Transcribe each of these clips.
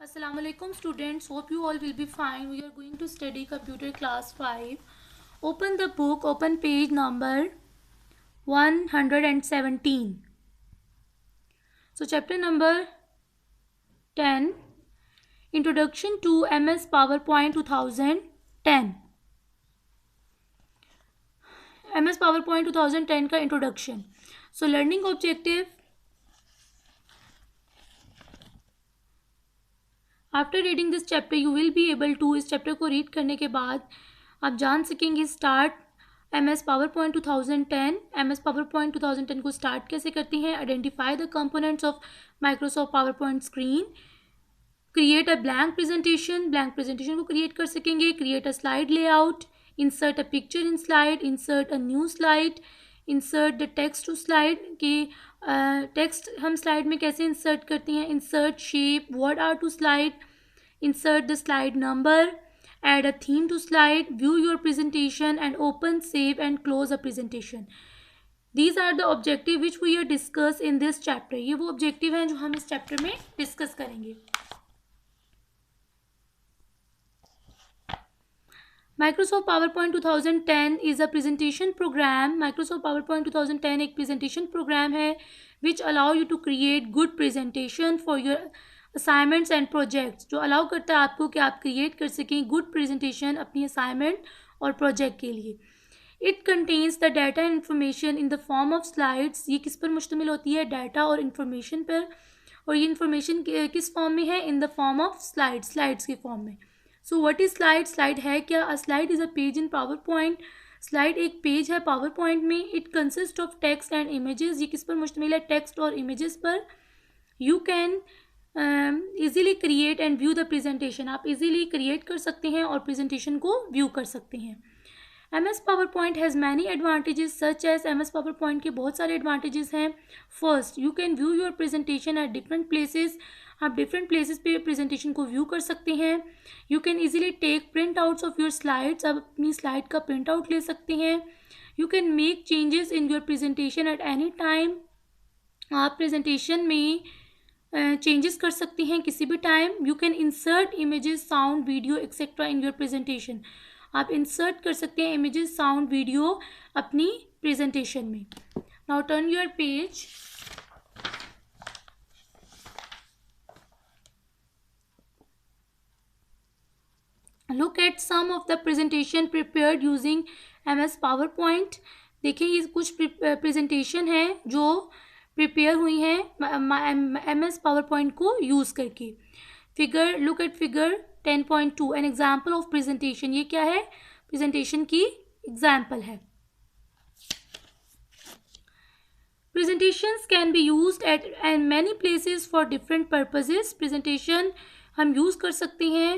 Assalamu alaikum students, hope you all will be fine. We are going to study computer class 5. Open the book, open page number 117. So chapter number 10, Introduction to MS PowerPoint 2010. MS PowerPoint 2010 का introduction. So learning objective. After reading this chapter you will be able to, इस chapter को read करने के बाद आप जान सकेंगे start MS PowerPoint 2010. MS PowerPoint 2010 को स्टार्ट कैसे करती हैं, identify the components of Microsoft PowerPoint screen, create a blank presentation को क्रिएट कर सकेंगे, create a slide layout, insert a picture in slide, insert a new slide, insert the text to slide की text हम slide में कैसे insert करती हैं, insert shape, word art to slide, insert the slide number, add a theme to slide, view your presentation and open, save and close a presentation. These are the objective which we are discuss in this chapter. ये वो objective हैं जो हम इस chapter में discuss करेंगे. Microsoft PowerPoint 2010 is a presentation program. Microsoft PowerPoint 2010 एक presentation program है which allow you to create good presentation for your assignments and projects, जो अलाउ करता है आपको कि आप क्रिएट कर सकें गुड प्रेजेंटेशन अपनी असाइनमेंट और प्रोजेक्ट के लिए. It contains the data and information in the form of slides. ये किस पर मुश्तमिल होती है, डाटा और इन्फॉर्मेशन पर, और ये इन्फॉर्मेशन किस फॉर्म में है, in the form of slides के फॉर्म में. So what is slide, slide है क्या, अ slide is a page in power point. Slide एक पेज है पावर पॉइंट में. It consist of text and images. ये किस पर मुश्तमिल है, टेक्स्ट और इमेजेस पर. You can easily create and view the presentation. आप इजीली क्रिएट कर सकते हैं और प्रेजेंटेशन को व्यू कर सकते हैं. MS PowerPoint has many advantages such as. MS PowerPoint के बहुत सारे एडवांटेजेस हैं. First, you can view your presentation at different places. आप डिफरेंट प्लेसेस पे प्रेजेंटेशन को व्यू कर सकते हैं. You can easily take print outs of your slides. आप अपनी स्लाइड का प्रिंट आउट ले सकते हैं. You can make changes in your presentation at any time. आप प्रेजेंटेशन में चेंजेस कर सकते हैं किसी भी time. You can insert images, sound, video etcetera in your presentation. आप इंसर्ट कर सकते हैं इमेजेस, साउंड, वीडियो अपनी प्रेजेंटेशन में. Now turn your page. Look at some of the presentation prepared using MS PowerPoint. देखिए ये कुछ प्रेजेंटेशन है जो प्रिपेयर हुई हैं MS PowerPoint को यूज़ करके. Figure, look at figure 10.2, an example of presentation. ये क्या है, प्रेजेंटेशन की एग्जाम्पल है. Presentations can be used eight and many places for different purposes. Presentation हम यूज़ कर सकते हैं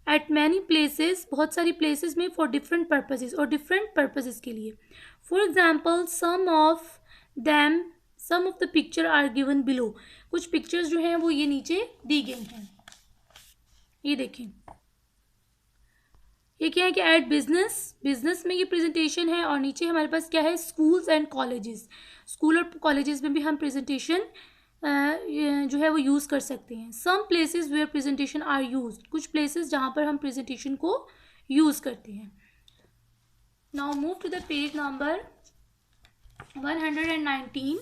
एट मैनी प्लेसेस, बहुत सारी प्लेसेस में, फॉर डिफरेंट पर्पजेस, और डिफरेंट पर्पजेस के लिए. For example some of the picture are given below. कुछ पिक्चर्स जो हैं वो ये नीचे दी गई हैं. ये देखें, ये क्या है कि एट बिजनेस में ये प्रेजेंटेशन है, और नीचे हमारे पास क्या है, स्कूल्स एंड कॉलेजेस. स्कूल और कॉलेजेस में भी हम प्रेजेंटेशन जो है वो यूज़ कर सकते हैं. Some places where presentation are use. कुछ प्लेसेस जहाँ पर हम प्रेजेंटेशन को यूज़ करते हैं. Now move to the page number 119.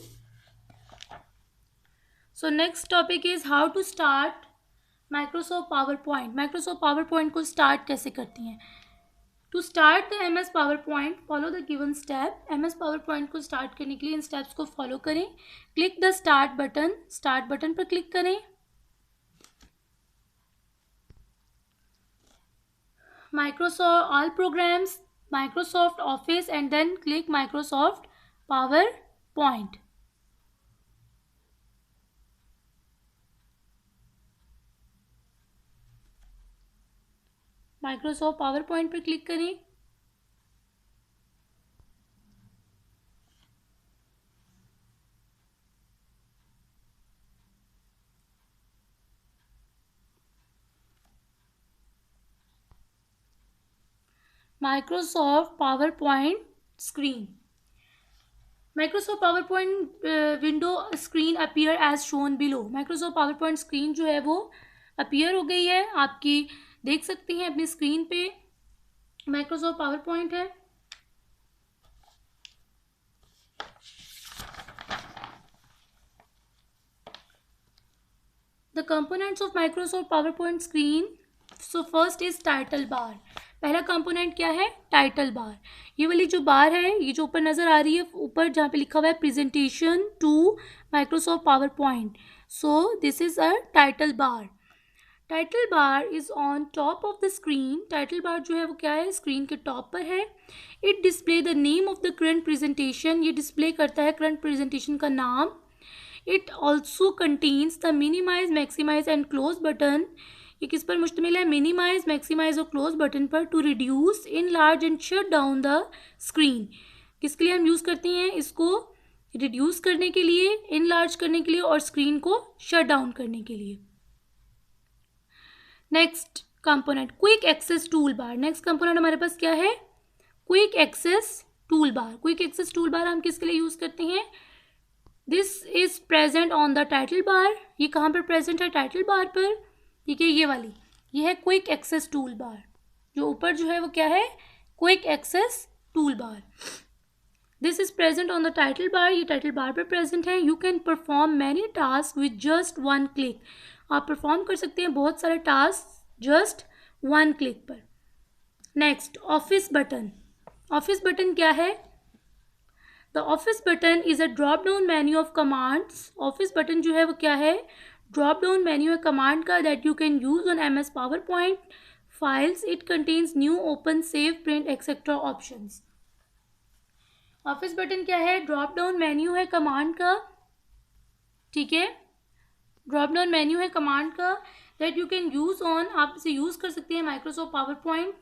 So next topic is how to start Microsoft PowerPoint. Microsoft PowerPoint को start कैसे करती हैं. To start the MS PowerPoint, follow the given step. MS PowerPoint को start करने के लिए इन steps को follow करें. Click the start button. Start button पर click करें. Microsoft all programs, Microsoft Office, and then click Microsoft PowerPoint. Microsoft PowerPoint पर click करें. Microsoft PowerPoint screen. Microsoft PowerPoint window screen appear as shown below. Microsoft PowerPoint screen जो है वो appear हो गई है, आपकी देख सकती हैं अपनी स्क्रीन पे माइक्रोसॉफ्ट पावर पॉइंट है। The components of Microsoft PowerPoint screen. So first is title bar. पहला कंपोनेंट क्या है? Title bar. ये वाली जो बार है, ये जो ऊपर नज़र आ रही है, ऊपर जहाँ पे लिखा हुआ है presentation to Microsoft PowerPoint, so this is a title bar. Title bar is on top of the screen. Title bar जो है वो क्या है? स्क्रीन के टॉप पर है। It display the name of the current presentation. ये display करता है करंट प्रेजेंटेशन का नाम। It also contains the minimize, maximize and close button. ये किस पर मुश्तमिल है? मिनिमाइज, मैक्सिमाइज और क्लोज बटन पर। To reduce, enlarge and shut down the screen. किसके लिए हम यूज़ करते हैं इसको? रिड्यूस करने के लिए, इनलार्ज करने के लिए और स्क्रीन को शट डाउन करने के लिए। Next component quick access tool bar. Next component हमारे पास क्या है? Quick access tool bar. Quick access tool bar हम किसके लिए यूज़ करते हैं? This is present on the title bar. ये कहाँ पर प्रेजेंट है? टाइटल बार पर। ठीक है, ये वाली, ये है क्विक एक्सेस टूल बार। जो ऊपर जो है वो क्या है? Quick access tool bar. This is present on the title bar. ये टाइटल बार पर प्रेजेंट है। You can perform many task with just one click. आप परफॉर्म कर सकते हैं बहुत सारे टास्क जस्ट वन क्लिक पर। Next office button. Office button क्या है? The office button is a drop down menu of commands. Office button जो है वो क्या है? ड्रॉप डाउन मेन्यू है कमांड का, that you can use on MS power point files. It contains new, open, save, print etcetera options. Office button क्या है? Drop down menu है कमांड का, ठीक है, ड्रॉप डाउन मेन्यू है कमांड का, that you can use on, आप इसे यूज कर सकते हैं माइक्रोसॉफ्ट पावर पॉइंट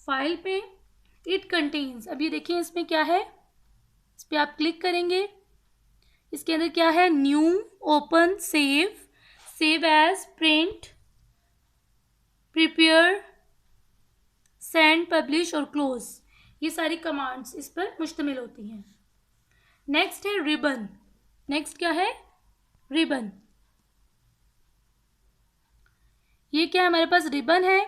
फाइल पे। इट कंटेन्स, अब ये देखिए इसमें क्या है, इस पर आप क्लिक करेंगे, इसके अंदर क्या है? New, open, save, save as, print, prepare, send, publish और क्लोज, ये सारी कमांड्स इस पर मुश्तमिल होती हैं। नेक्स्ट है रिबन। नेक्स्ट क्या है? रिबन। ये क्या है हमारे पास? रिबन है।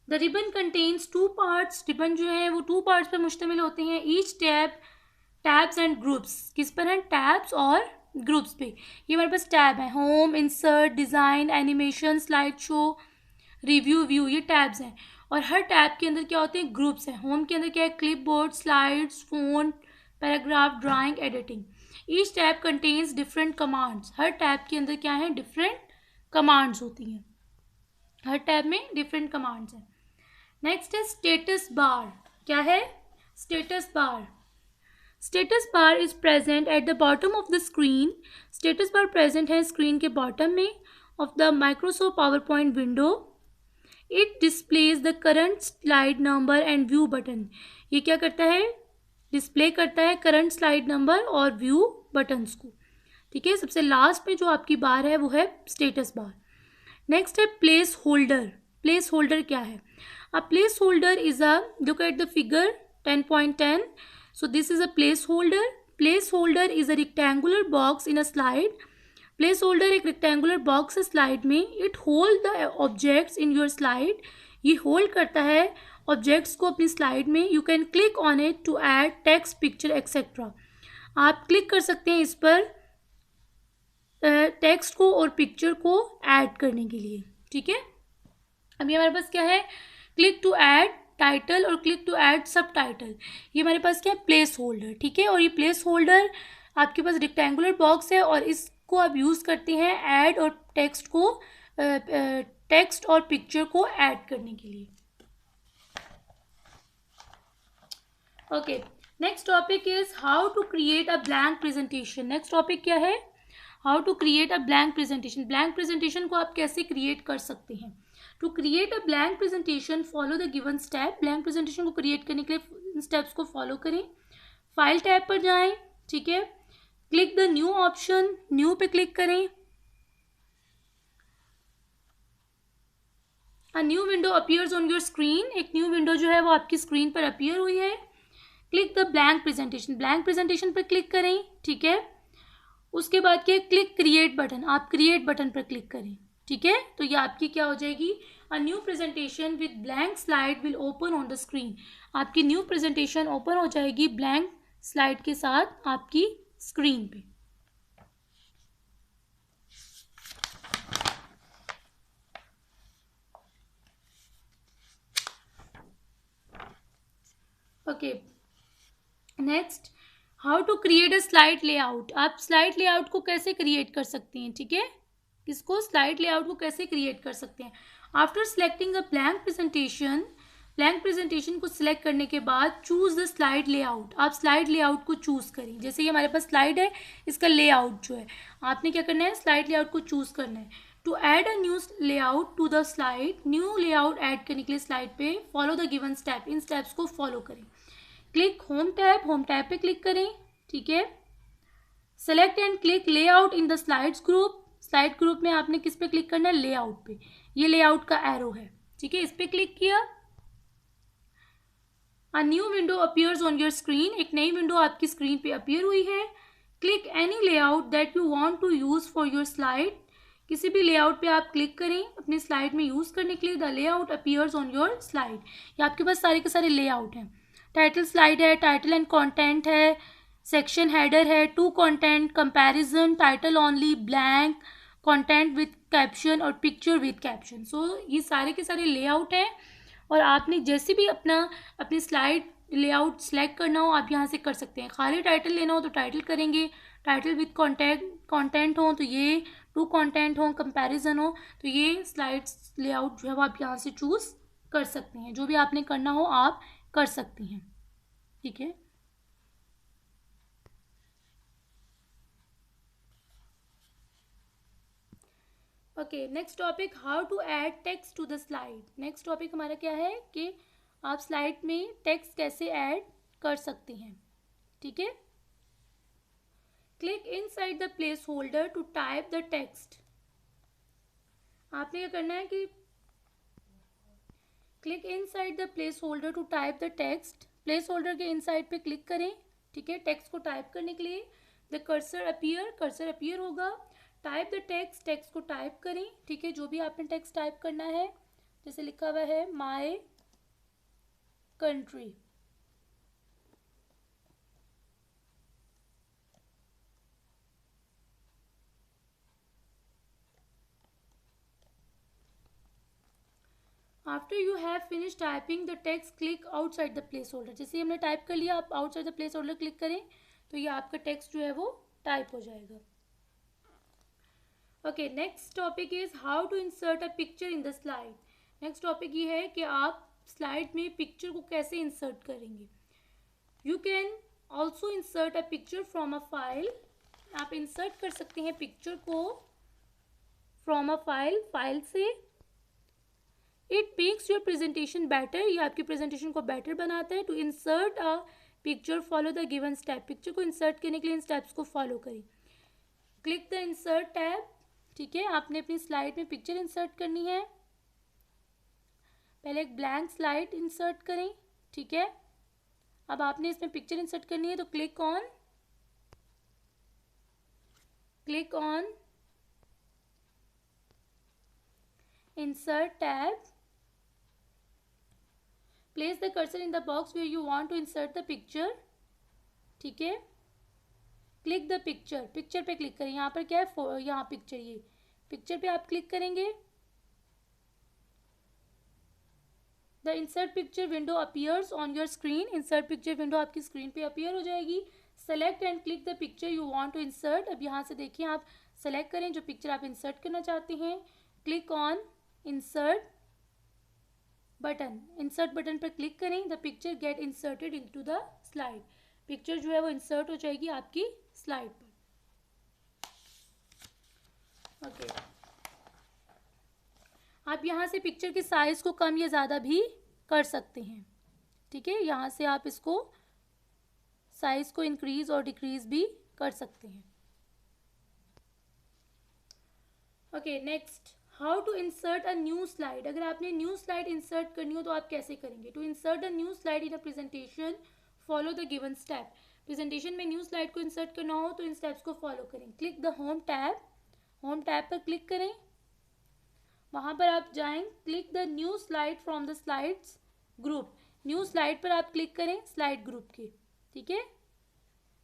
The ribbon contains two parts. Ribbon जो है वो टू पार्ट्स पर मुश्तमिल होते हैं। Each tab, tabs and groups, किस पर हैं? टैब्स और ग्रुप्स पे। ये हमारे पास टैब है, home, insert, design, animation, slide show, review, view, ये टैब्स हैं। और हर टैब के अंदर क्या होते हैं? ग्रुप्स हैं। होम के अंदर क्या है? Clipboard, slides, phone, paragraph, drawing, editing. Each tab contains different commands. हर टैब के अंदर क्या है? डिफरेंट कमांड्स होती हैं। हर टैब में डिफरेंट कमांड्स हैं। नेक्स्ट है स्टेटस बार। क्या है? Status bar. Status bar is present at the bottom of the screen. Status bar present है स्क्रीन के बॉटम में of the Microsoft PowerPoint window. It displays the current slide number and view button. ये क्या करता है? Display करता है current slide number और व्यू बटन्स को, ठीक है। सबसे लास्ट में जो आपकी बार है वो है स्टेटस बार। नेक्स्ट है प्लेस होल्डर। प्लेस होल्डर क्या है? A place holder is a, look at the figure 10.10. So this is a placeholder. Placeholder is a rectangular box in a slide. Placeholder एक rectangular box है slide में. It hold the objects in your slide. ये hold करता है objects को अपनी slide में. You can click on it to add text, picture, etc. आप click कर सकते हैं इस पर टेक्स्ट को और पिक्चर को ऐड करने के लिए, ठीक है। अभी हमारे पास क्या है? क्लिक टू ऐड टाइटल और क्लिक टू ऐड सब टाइटल। ये हमारे पास क्या है? प्लेस होल्डर, ठीक है। और ये प्लेस होल्डर आपके पास रेक्टेंगुलर बॉक्स है और इसको आप यूज़ करते हैं ऐड और टेक्स्ट को टेक्स्ट और पिक्चर को ऐड करने के लिए। Okay, next topic is how to create a blank presentation. Next topic क्या है? How to create a blank presentation. Blank presentation को आप कैसे क्रिएट कर सकते हैं? To create a blank presentation follow the given step. Blank presentation को create करने के लिए स्टेप्स को फॉलो करें। फाइल टैब पर जाएं, ठीक है। Click the new option, new पे क्लिक करें। अ new window appears on your screen. एक न्यू विंडो जो है वो आपकी स्क्रीन पर अपीयर हुई है। Click the blank presentation. Blank presentation पर क्लिक करें, ठीक है। उसके बाद क्या? Click create button. आप क्रिएट बटन पर क्लिक करें, ठीक है, तो ये आपकी क्या हो जाएगी, a new presentation with blank slide will open on the screen. आपकी न्यू प्रेजेंटेशन ओपन हो जाएगी ब्लैंक स्लाइड के साथ आपकी स्क्रीन पे। Okay, next, how to create a slide layout. आप स्लाइड लेआउट को कैसे क्रिएट कर सकते हैं, ठीक है, किसको, स्लाइड लेआउट को कैसे क्रिएट कर सकते हैं। आफ्टर सेलेक्टिंग अ ब्लैंक प्रेजेंटेशन को सिलेक्ट करने के बाद चूज द स्लाइड लेआउट। आप स्लाइड लेआउट को चूज करें। जैसे ये हमारे पास स्लाइड है, इसका लेआउट जो है आपने क्या करना है, स्लाइड लेआउट को चूज करना है। To add a new layout to the slide, new layout add करने के लिए स्लाइड पे फॉलो द गिवन स्टेप, इन स्टेप्स को फॉलो करें। क्लिक होम टैब पे क्लिक करें, ठीक है। Select and click layout in the slides group. Slide group में आपने किस पे क्लिक करना है, लेआउट पे। ये लेआउट का एरो है, ठीक है, इस पे क्लिक किया। A new window appears on your screen, एक नई विंडो आपकी स्क्रीन पे अपीयर हुई है। Click any layout that you want to use for your slide, किसी भी लेआउट पे आप क्लिक करें अपनी स्लाइड में यूज करने के लिए। The layout appears on your slide, ये आपके पास सारे के सारे लेआउट हैं। टाइटल स्लाइड है, टाइटल एंड कंटेंट है, सेक्शन हेडर है, two content, comparison, title only, blank, content with caption और पिक्चर विद कैप्शन। सो ये सारे के सारे लेआउट हैं और आपने जैसे भी अपनी स्लाइड लेआउट सेलेक्ट करना हो आप यहाँ से कर सकते हैं। खाली टाइटल लेना हो तो टाइटल करेंगे, टाइटल विद कंटेंट हो तो ये, टू कंटेंट हो, कंपैरिजन हो तो ये स्लाइड्स लेआउट जो है वो आप यहाँ से चूज़ कर सकते हैं। जो भी आपने करना हो आप कर सकती हैं, ठीक है। Okay, next topic, how to add text to the slide. Next topic हमारा क्या है कि आप स्लाइड में टेक्स्ट कैसे ऐड कर सकते हैं, ठीक है। Click inside the placeholder to type the text. आपने क्या करना है कि click inside the placeholder to type the text, placeholder के इनसाइड पे क्लिक करें, ठीक है, टेक्स्ट को टाइप करने के लिए। द कर्सर अपीयर होगा। टाइप द टेक्स्ट, टेक्स्ट को टाइप करें, ठीक है, जो भी आपने टेक्स्ट टाइप करना है। जैसे लिखा हुआ है my country, after you have finish typing the text click outside the place holder. जैसे हमने टाइप कर लिया, आप outside the place holder click करें तो ये आपका टेक्स्ट जो है वो टाइप हो जाएगा। Okay, next topic is how to insert a picture in the slide. Next topic ये है कि आप स्लाइड में पिक्चर को कैसे इंसर्ट करेंगे। You can also insert a picture from a file. आप इंसर्ट कर सकते हैं पिक्चर को फ्रॉम अ फाइल से। It makes your presentation better, ये आपकी प्रेजेंटेशन को बेटर बनाता है। To insert a picture follow the given step, picture को इंसर्ट करने के लिए इन स्टेप्स को फॉलो करें। क्लिक द इंसर्ट टैब, ठीक है, आपने अपनी स्लाइड में पिक्चर इंसर्ट करनी है। पहले एक ब्लैंक स्लाइड इंसर्ट करें, ठीक है। अब आपने इसमें पिक्चर इंसर्ट करनी है तो click on insert tab, place the cursor in the box where you want to insert the picture, ठीक है। क्लिक द पिक्चर, पिक्चर पे क्लिक करें। यहाँ पर क्या है, यहाँ पिक्चर, ये पिक्चर पे आप क्लिक करेंगे। The insert picture window appears on your screen, insert picture window आपकी स्क्रीन पे अपीयर हो जाएगी। Select and click the picture you want to insert, अब यहाँ से देखिए आप सेलेक्ट करें जो पिक्चर आप इंसर्ट करना चाहते हैं। Click on insert button, insert button पर क्लिक करें। The picture get inserted into the slide, picture जो है वो इंसर्ट हो जाएगी आपकी स्लाइड पर। ओके, आप यहाँ से पिक्चर के साइज को कम या ज़्यादा भी कर सकते हैं, ठीक है। यहाँ से आप इसको साइज को इंक्रीज और डिक्रीज भी कर सकते हैं। Okay, next, how to insert a new slide. अगर आपने न्यू स्लाइड इंसर्ट करनी हो तो आप कैसे करेंगे। To insert a new slide in a presentation follow the given step, presentation में न्यू स्लाइड को इंसर्ट करना हो तो इन स्टेप्स को फॉलो करें। क्लिक द होम टैब पर क्लिक करें, वहाँ पर आप जाएं, click the new slide from the slides group. New slide पर आप क्लिक करें स्लाइड ग्रुप की, ठीक है।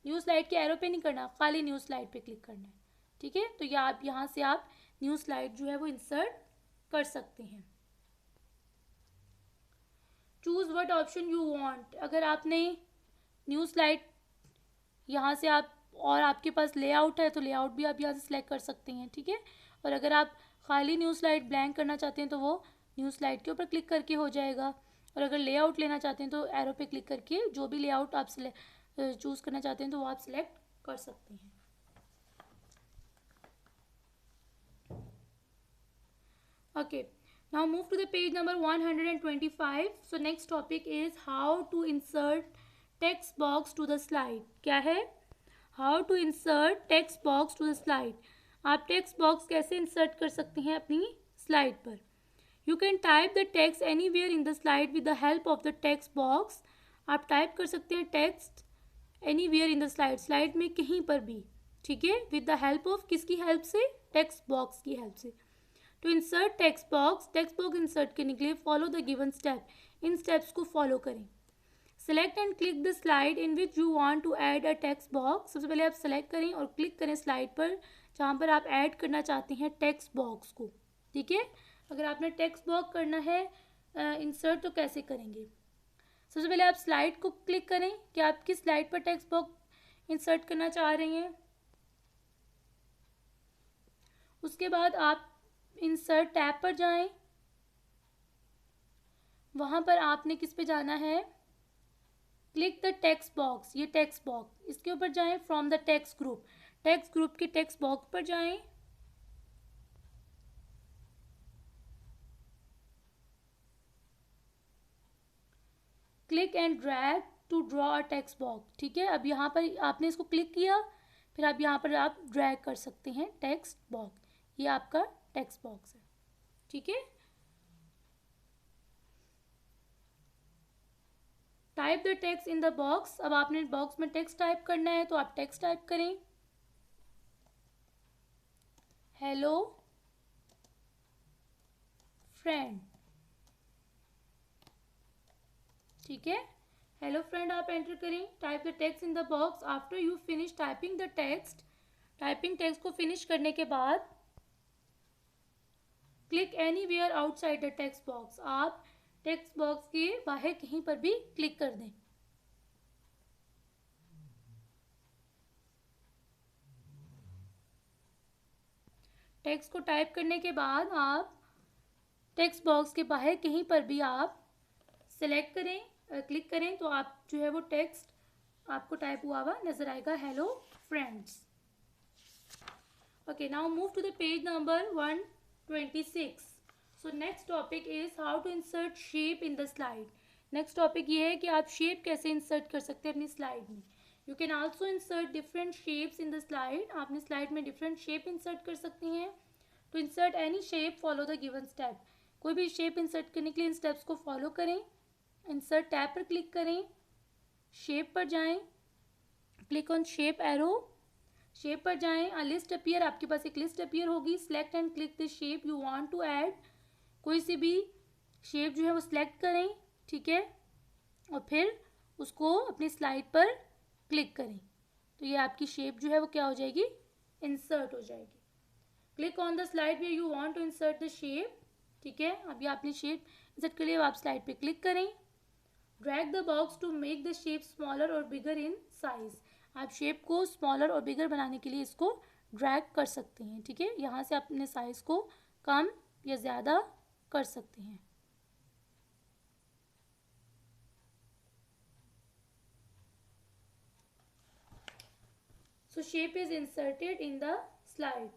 न्यू स्लाइड के एरो पे नहीं करना, खाली न्यू स्लाइड पे क्लिक करना है, ठीक है। तो या आप यहाँ से आप न्यू स्लाइड जो है वो इंसर्ट कर सकते हैं। Choose what option you want. अगर आपने न्यू स्लाइड यहाँ से आप, और आपके पास लेआउट है तो लेआउट भी आप यहाँ से सिलेक्ट कर सकते हैं, ठीक है। और अगर आप खाली न्यू स्लाइड ब्लैंक करना चाहते हैं तो वो न्यू स्लाइड के ऊपर क्लिक करके हो जाएगा। और अगर लेआउट लेना चाहते हैं तो एरो पे क्लिक करके जो भी लेआउट आप चूज़ करना चाहते हैं तो वो आप सिलेक्ट कर सकते हैं। Okay, now move to the page number 125. So next topic is how to insert text box to the slide. क्या है? How to insert text box to the slide. आप text box कैसे insert कर सकते हैं अपनी slide पर? You can type the text anywhere in the slide with the help of the text box. आप type कर सकते हैं text anywhere in the slide. slide में कहीं पर भी, ठीक है, with the help of किसकी help से? text box की help से। To insert text box insert करने के लिए फॉलो द गिवन स्टेप, इन स्टेप्स को फॉलो करें। Select and click the slide in which you want to add a text box. सबसे पहले आप सेलेक्ट करें और क्लिक करें स्लाइड पर जहाँ पर आप ऐड करना चाहते हैं टेक्स्ट बॉक्स को, ठीक है। अगर आपने टेक्स्ट बॉक्स करना है इंसर्ट तो कैसे करेंगे? सबसे पहले आप स्लाइड को क्लिक करें कि आप किस स्लाइड पर टेक्स्ट बॉक्स इंसर्ट करना चाह रहे हैं। उसके बाद आप इंसर्ट टैब पर जाएं, वहां पर आपने किस पे जाना है? क्लिक द टेक्स्ट बॉक्स, ये टेक्स्ट बॉक्स, इसके ऊपर जाएं। फ्रॉम द टेक्स्ट ग्रुप के टेक्स्ट बॉक्स पर जाएं। Click and drag to draw a text box, ठीक है। अब यहाँ पर आपने इसको क्लिक किया, फिर आप यहाँ पर आप ड्रैग कर सकते हैं टेक्स्ट बॉक्स। ये आपका टेक्स्ट बॉक्स है, ठीक है। Type the text in the box. अब आपने बॉक्स में टेक्स्ट टाइप करना है तो आप टेक्स्ट टाइप करें, हेलो फ्रेंड, ठीक है। हेलो फ्रेंड आप एंटर करें। Type the text in the box. After you finish typing the text, typing text को फिनिश करने के बाद click anywhere outside the text box. आप टेक्स्ट बॉक्स के बाहर कहीं पर भी क्लिक कर दें। टेक्स्ट को टाइप करने के बाद आप टेक्स्ट बॉक्स के बाहर कहीं पर भी आप सेलेक्ट करें, क्लिक करें तो आप जो है वो टेक्स्ट आपको टाइप हुआ हुआ नजर आएगा, hello friends. Okay, now move to the page number 126. So next topic is how to insert shape in the slide. Next topic ये है कि आप शेप कैसे इंसर्ट कर सकते हैं अपनी स्लाइड में। You can also insert different shapes in the slide. आपने स्लाइड में डिफरेंट शेप इंसर्ट कर सकते हैं। To insert any shape follow the given step. कोई भी शेप इंसर्ट करने के लिए इन स्टेप्स को फॉलो करें। इंसर्ट टैब पर क्लिक करें, शेप पर जाएं, click on shape arrow, shape पर जाएं। अ लिस्ट अपीयर, आपके पास एक लिस्ट अपीयर होगी। Select and click the shape you want to add. कोई सी भी शेप जो है वो सिलेक्ट करें, ठीक है, और फिर उसको अपनी स्लाइड पर क्लिक करें तो ये आपकी शेप जो है वो क्या हो जाएगी? इंसर्ट हो जाएगी। Click on the slide where you want to insert the shape, ठीक है। अभी आपने शेप इंसर्ट कर लिया, आप स्लाइड पे क्लिक करें। Drag the box to make the shape smaller और बिगर इन साइज। आप शेप को स्मॉलर और बिगर बनाने के लिए इसको ड्रैग कर सकते हैं, ठीक है। यहाँ से आप अपने साइज को कम या ज़्यादा कर सकते हैं। So shape is inserted in the slide.